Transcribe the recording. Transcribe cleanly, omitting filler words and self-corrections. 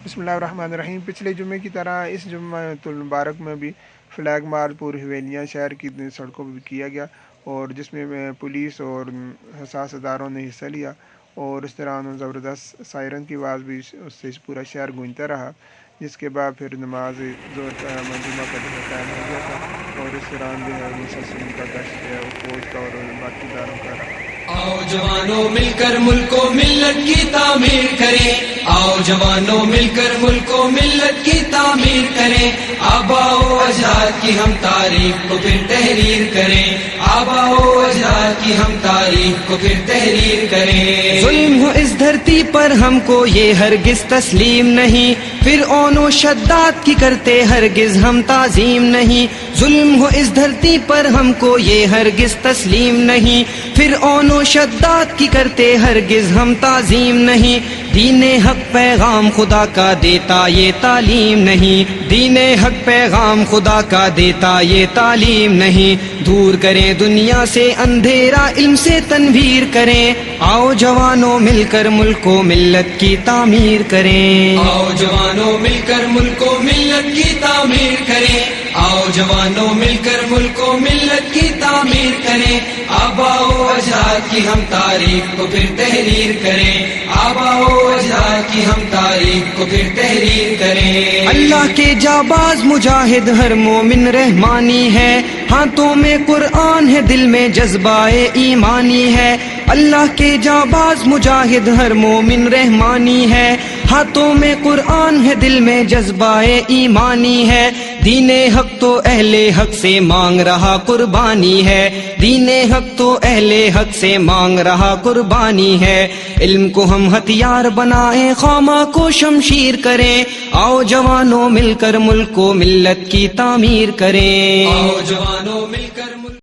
بسم اللہ الرحمن الرحیم۔ پچھلے جمعے کی طرح اس جمعہ المبارک میں بھی فلیگ مارچ پوری حویلیاں شہر کی سڑکوں پر کیا گیا، اور جس میں پولیس اور حساس اداروں نے حصہ لیا، اور اس دوران زبردست سائرن کی آواز بھی اس سے پورا شہر گونجتا رہا، جس کے بعد پھر نماز ظہر کا منظومہ کا جو ہے قائم ہو گیا تھا، اور اس دوران جو ہے مسلسل کا گشت جو ہے وہ فوج کا اور باقی اداروں کا رہا۔ آؤ جوانوں مل کر ملک و ملت کی تعمیر کریں، آؤ جوانوں مل کر ملک و ملت کی تعمیر کریں، آباء و اجداد کی ہم تاریخ کو پھر تحریر کریں، آباء و اجداد کی ہم تاریخ کو پھر تحریر کریں۔ ظلم ہو اس دھرتی پر ہم کو یہ ہرگز تسلیم نہیں، فرعون و شداد کی کرتے ہرگز ہم تعظیم نہیں، ظلم ہو اس دھرتی پر ہم کو یہ ہرگز تسلیم نہیں، فرعون و شداد کی کرتے ہرگز ہم تعظیم نہیں، دین حق پیغام خدا کا دیتا یہ تعلیم نہیں، دین حق پیغام خدا کا دیتا یہ تعلیم نہیں، دور کریں دنیا سے اندھیرا علم سے تنویر کریں، آؤ جوانوں مل کر ملک و ملت کی تعمیر کریں، آؤ جوانوں مل کر ملک و ملت کی تعمیر کریں، آؤ جوانوں مل کر ملک و ملت کی تعمیر کریں، آباء و اجداد کی ہم تاریخ کو پھر تحریر کریں، آباء و اجداد کی ہم تاریخ کو پھر تحریر کریں۔ اللہ کے جاباز مجاہد ہر مومن رحمانی ہے، ہاتھوں میں قرآن ہے دل میں جذبہ ایمانی ہے، اللہ کے جاباز مجاہد ہر مومن رحمانی ہے، ہاتھوں میں قرآن ہے دل میں جذبہ ایمانی ہے، دین حق تو اہل حق سے مانگ رہا قربانی ہے، دین حق تو اہل حق سے مانگ رہا قربانی ہے، علم کو ہم ہتھیار بنائیں خامہ کو شمشیر کریں، آؤ جوانوں مل کر ملک و ملت کی تعمیر کریں، آؤ جوانوں مل